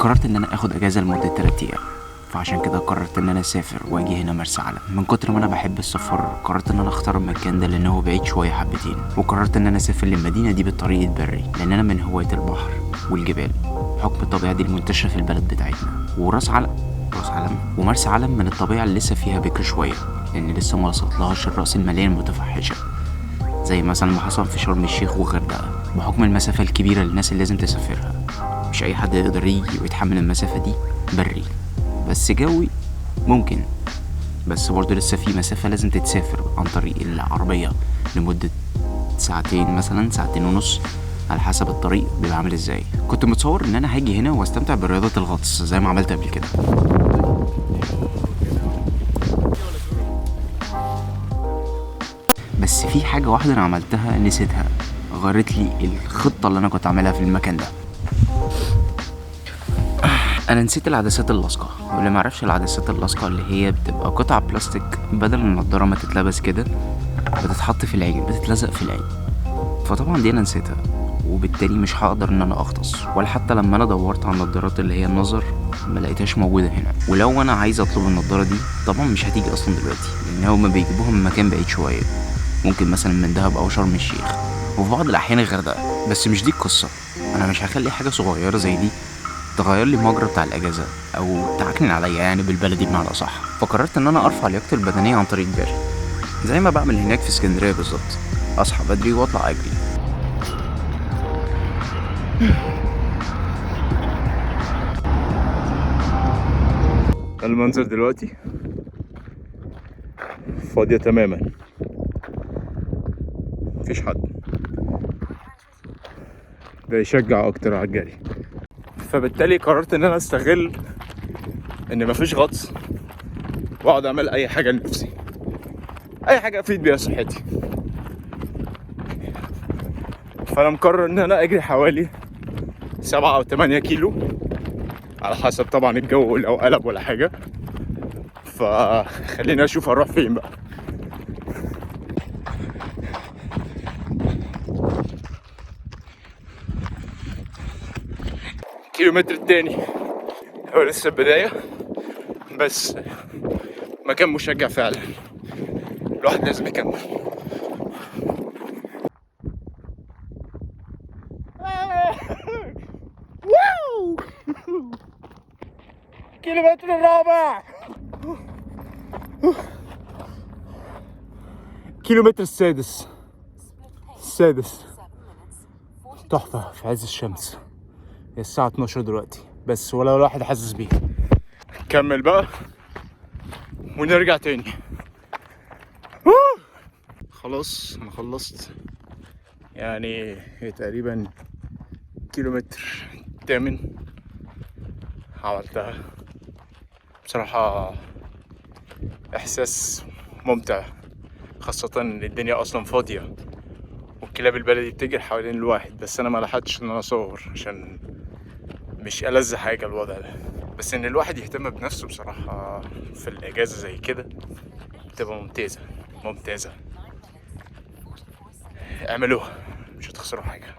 قررت ان انا اخد اجازه لمده 3 ايام، فعشان كده قررت ان انا اسافر واجي هنا مرسى علم. من كتر ما انا بحب السفر قررت ان انا اختار المكان ده لانه بعيد شويه حبتين، وقررت ان انا اسافر للمدينه دي بالطريق البري لان انا من هوايه البحر والجبال حكم الطبيعه دي المنتشره في البلد بتاعتنا. وراس علم ومرسى علم من الطبيعه اللي لسه فيها بكر شويه، لان لسه ما وصلتلهاش الراس الماليه المتفحشه زي مثلا ما حصل في شرم الشيخ وغردقه، بحكم المسافه الكبيره للناس اللي لازم تسافرها. مش اي حد يقدر يجي ويتحمل المسافه دي بري، بس جوي ممكن، بس برضه لسه في مسافة لازم تتسافر عن طريق العربية لمدة ساعتين، مثلا ساعتين ونص على حسب الطريق بيبقى عامل ازاي. كنت متصور ان انا هاجي هنا واستمتع برياضة الغطس زي ما عملت قبل كده، بس في حاجة واحدة انا عملتها نسيتها، غيرت لي الخطة اللي انا كنت عاملها في المكان ده. انا نسيت العدسات اللاصقه، واللي معرفش العدسات اللاصقه اللي هي بتبقى قطع بلاستيك بدل النضاره ما تتلبس كده بتتحط في العين، بتتلزق في العين. فطبعا دي انا نسيتها، وبالتالي مش هقدر ان انا اغطس، ولا حتى لما انا دورت على النضارات اللي هي النظر ما لقيتهاش موجوده هنا. ولو انا عايز اطلب النضاره دي طبعا مش هتيجي اصلا دلوقتي، لان هما بيجيبوها من مكان بعيد شويه، ممكن مثلا من دهب او شرم الشيخ، وفي بعض الاحيان الغردقه. بس مش دي القصه، انا مش هخلي حاجه صغيره زي دي تغير لي المجرى بتاع الاجازه او تعكنن عليا يعني بالبلدي بمعنى صح. فقررت ان انا ارفع لياقتي البدنيه عن طريق الجري، زي ما بعمل هناك في اسكندريه بالظبط، اصحى بدري واطلع اجري. المنظر دلوقتي فاضية تماما، مفيش حد، ده يشجع اكتر على الجري. فبالتالي قررت ان انا استغل ان مفيش غطس واقعد اعمل اي حاجة لنفسي، اي حاجة افيد بيها صحتي. فانا مقرر ان انا اجري حوالي 7 أو 8 كيلو على حسب طبعا الجو، لو قلب ولا حاجة. فخلينا اشوف هروح فين بقى. الكيلومتر التاني هو لسه البداية، بس مكان مشجع فعلا، الواحد لازم يكمل. الكيلومتر الرابع، كيلومتر السادس تحفة في عز الشمس. هي الساعة 12 دلوقتي بس، ولا الواحد حاسس بيه. نكمل بقى ونرجع تاني. خلاص انا خلصت، يعني هي تقريبا كيلومتر 8 عملتها. بصراحة احساس ممتع، خاصة ان الدنيا اصلا فاضية والكلاب البلدي بتجري حوالين الواحد، بس انا ما لحقتش ان انا اصور عشان مش ألذ حاجة الوضع ده. بس ان الواحد يهتم بنفسه بصراحة في الاجازة زي كده بتبقى ممتازة. اعملوها مش هتخسروا حاجة،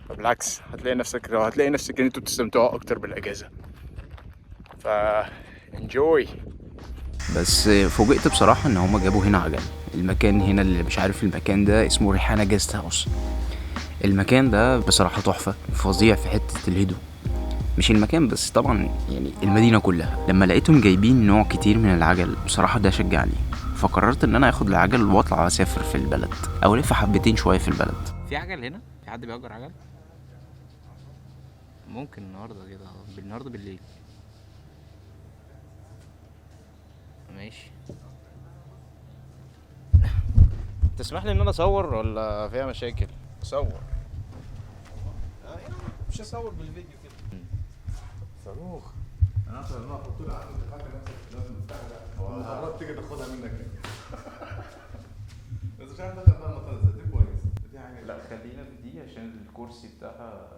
بالعكس هتلاقي نفسك ان انتوا بتستمتعوا اكتر بالاجازة. ف enjoy. بس فوجئت بصراحه ان هما جابوا هنا عجل. المكان هنا اللي مش عارف، المكان ده اسمه ريحانه جيست هاوس. المكان ده بصراحه تحفه، فظيع في حته الهدوء. مش المكان بس طبعا، يعني المدينه كلها. لما لقيتهم جايبين نوع كتير من العجل بصراحه ده شجعني، فقررت ان انا اخد العجل واطلع اسافر في البلد او الف حبتين شويه في البلد. في عجل هنا؟ في حد بيأجر عجل؟ ممكن النهارده كده، النهارده بالليل. ماشي. تسمح لي ان انا اصور ولا فيها مشاكل؟ صور. مش هصور بالفيديو كده. صاروخ. انا اصلا انا احط لها عندي حاجه نفسك لازم تستعملها، مرات تيجي تاخدها منك. بس مش عارف بقى مثلا دي كويس، دي حاجه. لا خلينا في دي عشان الكرسي بتاعها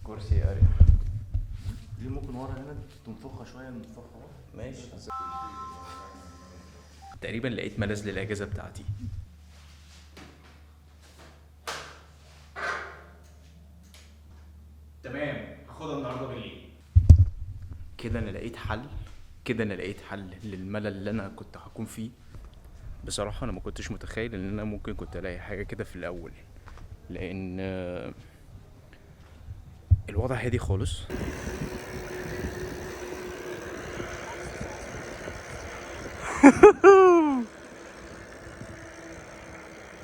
كرسي اريح. دي ممكن ورا هنا تنفخها شويه، ننفخها. ماشي. تقريبا لقيت ملاذ للاجازه بتاعتي. تمام. هاخدها النهارده بالليل. كده انا لقيت حل للملل اللي انا كنت هكون فيه. بصراحه انا ما كنتش متخيل ان انا ممكن كنت الاقي حاجه كده في الاول، لان الوضع هادي خالص.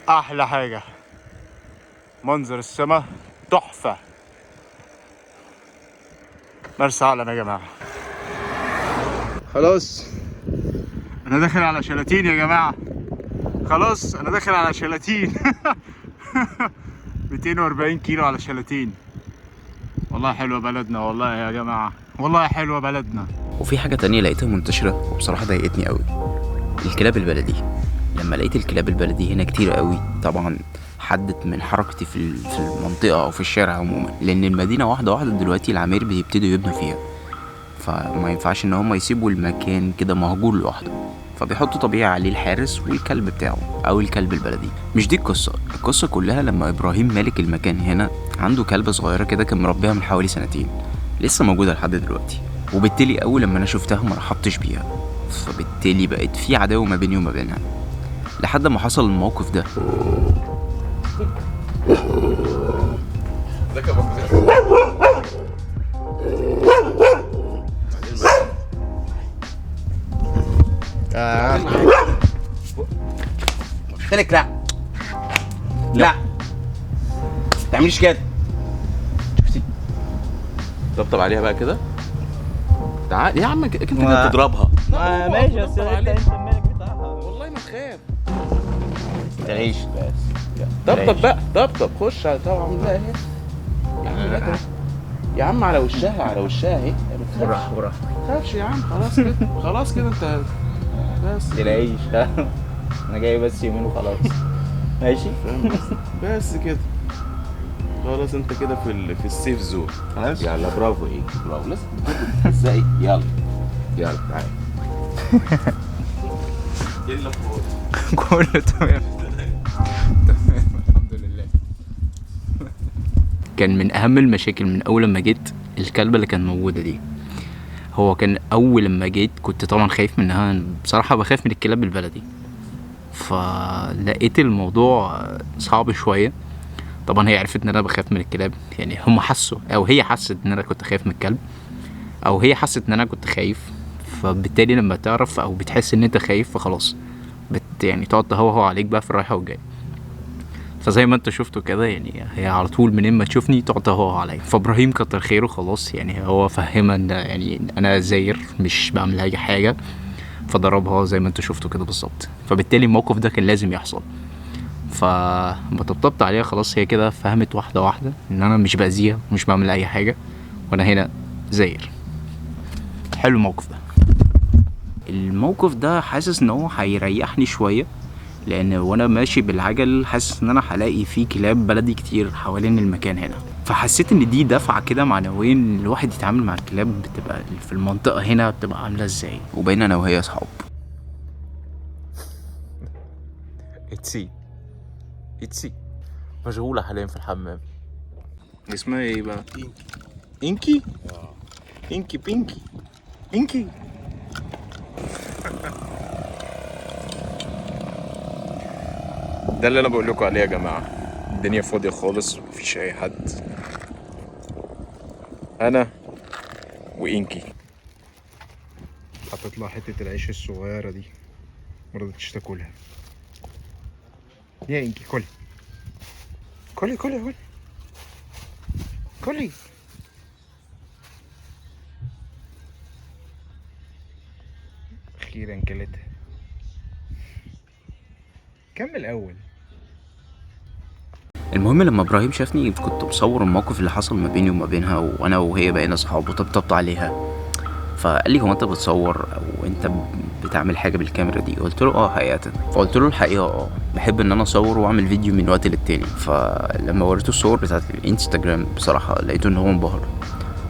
احلى حاجه منظر السماء تحفه. مرسى علم يا جماعه. خلاص انا داخل على شلاتين يا جماعه. خلاص انا داخل على شلاتين. 240 كيلو على شلاتين. والله حلوه بلدنا والله يا جماعه، والله حلوه بلدنا. وفي حاجة تانية لقيتها منتشرة وبصراحة ضايقتني قوي، الكلاب البلدي. لما لقيت الكلاب البلدي هنا كتير قوي، طبعا حدت من حركتي في المنطقة او في الشارع عموما، لان المدينة واحدة واحدة دلوقتي العماير بيبتدوا يبنوا فيها، فما ينفعش ان هم يسيبوا المكان كده مهجور لوحده، فبيحطوا طبيعي عليه الحارس والكلب بتاعه او الكلب البلدي. مش دي القصة كلها لما ابراهيم مالك المكان هنا عنده كلبة صغيرة كده كان مربيها من حوالي سنتين، لسه موجودة لحد دلوقتي، وبالتالي اول لما انا شفتها ما رحبتش بيها، فبالتالي بقت في عداوة ما بيني وما بينها، لحد ما حصل الموقف ده. قلت لك لا تعمليش كده. شفتي؟ طبطب عليها بقى كده. تعال يا عم كده تضربها. ماشي بس انت مالك بتاعها. والله ما تخاف. تعيش بس. طبطب بقى، طبطب. خش طبعا بقى اهي. يا عم على وشها اهي. براحة ما تخافش يا عم. خلاص كده انت بس. تعيش. انا جاي بس يومين وخلاص. ماشي. بس كده خلاص انت كده في السيف زون. خلاص. يلا برافو برافو. لازم ازاي. يلا تعالى. يلا كله تمام. الحمد لله. كان من اهم المشاكل من اول لما جيت الكلبة اللي كانت موجودة دي. هو كان اول لما جيت كنت طبعا خايف منها، بصراحة بخاف من الكلاب البلدي، فلقيت الموضوع صعب شوية. طبعا هي عرفت ان انا بخاف من الكلاب، يعني هم حسوا او هي حست ان انا كنت خايف من الكلب، او هي حست ان انا كنت خايف، فبالتالي لما تعرف او بتحس ان انت خايف فخلاص يعني تقعد تهوهو عليك بقى في الرايحة والجاي. فزي ما انت شفته كده يعني هي على طول منين ما تشوفني تقعد تهوهو عليا. فابراهيم كتر خيره خلاص، يعني هو فهمها ان يعني انا زاير مش بعمل اي حاجة، فضربها زي ما انت شفته كده بالظبط. فبالتالي الموقف ده كان لازم يحصل، فما طبطبت عليها خلاص هي كده فهمت واحدة واحدة ان انا مش باذيها ومش بعمل اي حاجة وانا هنا زاير. حلو الموقف ده حاسس ان هو هيريحني شوية، لان وانا ماشي بالعجل حاسس ان انا هلاقي فيه كلاب بلدي كتير حوالين المكان هنا، فحسيت ان دي دفعة كده معنويا الواحد يتعامل مع الكلاب بتبقى في المنطقة هنا بتبقى عاملة ازاي، وبين انا وهي اصحاب. اتسي مشغولة حاليا في الحمام. اسمها ايه بقى؟ انكي. انكي بينكي انكي. ده اللي انا بقول لكم عليه يا جماعة. الدنيا فاضية خالص، مفيش اي حد، انا وانكي. حطيت لها حتة العيش الصغيرة دي مرضتش تاكلها. يا انكي كلي. اخيرا كلتها. كمل اول. المهم لما ابراهيم شافني كنت بصور الموقف اللي حصل ما بيني وما بينها، وانا وهي بقينا صحاب وطبطبت عليها، فقال لي هو انت بتصور او انت بتعمل حاجه بالكاميرا دي؟ قلت له حقيقه. فقلت له الحقيقه بحب ان انا اصور واعمل فيديو من وقت للتاني. فلما وريته الصور بتاعت الانستجرام بصراحه لقيته ان هو انبهر.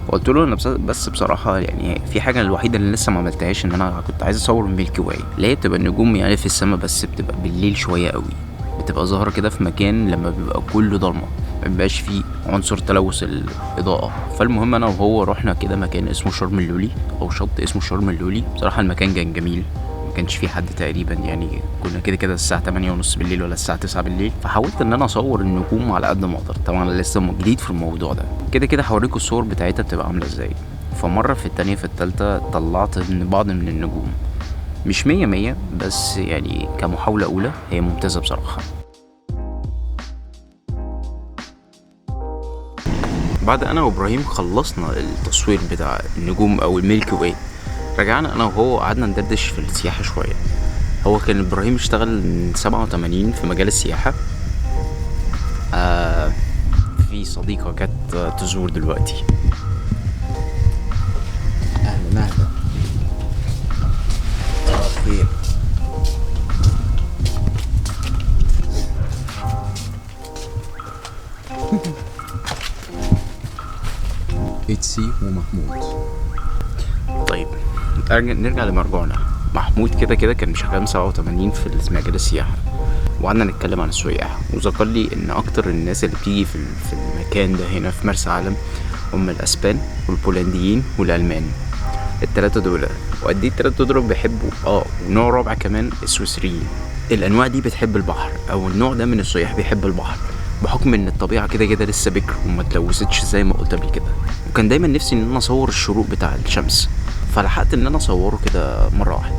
فقلت له انا بس بصراحه يعني في حاجه الوحيده اللي لسه ما عملتهاش، ان انا كنت عايز اصور ميلكي واي اللي هي بتبقى النجوم يعني في السماء، بس بتبقى بالليل شويه قوي، بتبقى ظاهره كده في مكان لما بيبقى كله ضلمه، مبقاش فيه عنصر تلوث الاضاءه. فالمهم انا وهو رحنا كده مكان اسمه شرم اللولي او شط اسمه شرم اللولي. بصراحه المكان كان جميل، ما كانش فيه حد تقريبا، يعني كنا كده الساعه 8:30 بالليل ولا الساعه 9 بالليل. فحاولت ان انا اصور النجوم على قد ما اقدر. طبعا انا لسه جديد في الموضوع ده، كده هوريكم الصور بتاعتها بتبقى عامله ازاي. فمره في التانية في التالتة طلعت من بعض من النجوم، مش 100 بس يعني كمحاولة أولى هي ممتازة بصراحة. بعد أنا وإبراهيم خلصنا التصوير بتاع النجوم أو الميلكي واي، رجعنا أنا وهو قعدنا ندردش في السياحة شوية. هو كان إبراهيم اشتغل من 87 في مجال السياحة. في صديقة جت تزور دلوقتي. اهلا اهلا. خير. اتسي ومحمود. طيب نرجع لمرجوعنا. محمود كده كان شغال 87 في مجال السياحة، وقعدنا نتكلم عن السياح، وذكر لي ان اكتر الناس اللي بتيجي في المكان ده هنا في مرسى علم هم الاسبان والبولنديين والالمان، التلاتة دول. وقد ايه التلاتة دول بيحبوا ونوع رابع كمان السويسريين. الانواع دي بتحب البحر، او النوع ده من السياح بيحب البحر بحكم ان الطبيعة كده لسه بكر وما اتلوثتش زي ما قلت قبل كده. وكان دايما نفسي ان انا اصور الشروق بتاع الشمس، فلحقت ان انا اصوره كده مرة واحدة.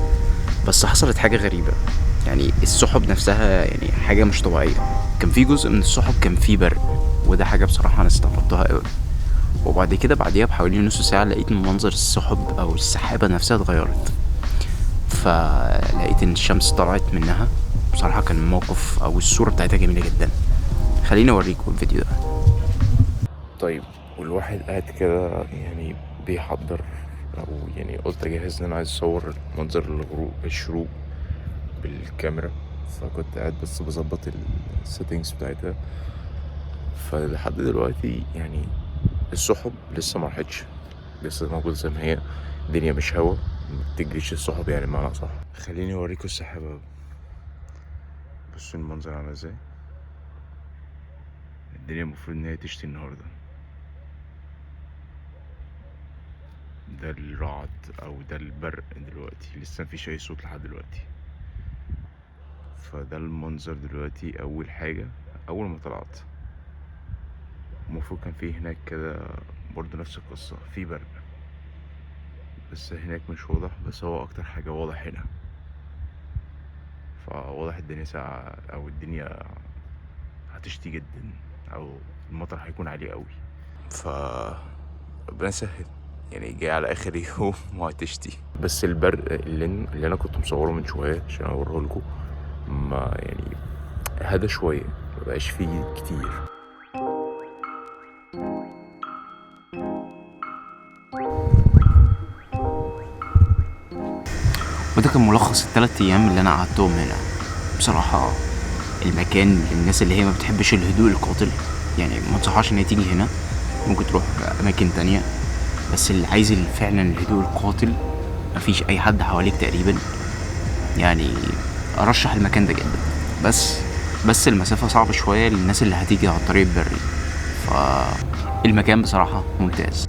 بس حصلت حاجة غريبة، يعني السحب نفسها يعني حاجة مش طبيعية. كان في جزء من السحب كان فيه برق، وده حاجة بصراحة انا استغربتها قوي. وبعد كده بعديها بحوالي نص ساعة لقيت من منظر السحب او السحابة نفسها اتغيرت، فلقيت ان الشمس طلعت منها. بصراحة كان الموقف او الصورة بتاعتها جميلة جدا. خليني اوريكم الفيديو ده. طيب والواحد قاعد كده يعني بيحضر، او يعني قلت اجهز ان انا عايز اصور منظر الغروب الشروق بالكاميرا. فكنت قاعد بس بظبط السيتنجز بتاعتها. فلحد دلوقتي يعني السحب لسه ما راحتش، لسه موجودة زي ما هي. الدنيا مش هوا، ما بتجريش السحب يعني بمعنى صح. خليني اوريكم السحابة. بصوا المنظر عامل ازاي. الدنيا المفروض ان هي تشتي النهارده. ده الرعد او ده البرق دلوقتي، لسه مفيش اي صوت لحد دلوقتي. فده المنظر دلوقتي. اول حاجة اول ما طلعت المفروض كان فيه هناك كده برضو نفس القصة، في برق بس هناك مش واضح، بس هو اكتر حاجة واضح هنا. فواضح الدنيا ساقعة او الدنيا هتشتي جدا، او المطر هيكون عالي قوي. ف ربنا يسهل، يعني جاي على اخر يوم وهتشتي. بس البرق اللي انا كنت مصوره من شويه عشان اوريه لكم، ما يعني هدى شويه، مبقاش فيه كتير. وده كان ملخص ال3 ايام اللي انا قعدتهم هنا. بصراحة المكان للناس اللي هي ما بتحبش الهدوء القاتل يعني ما انصحهاش ان هي تيجي هنا، ممكن تروح اماكن تانية. بس اللي عايز فعلا الهدوء القاتل مفيش اي حد حواليك تقريبا، يعني ارشح المكان ده جدا. بس المسافة صعبة شوية للناس اللي هتيجي على الطريق البري، فالمكان بصراحة ممتاز.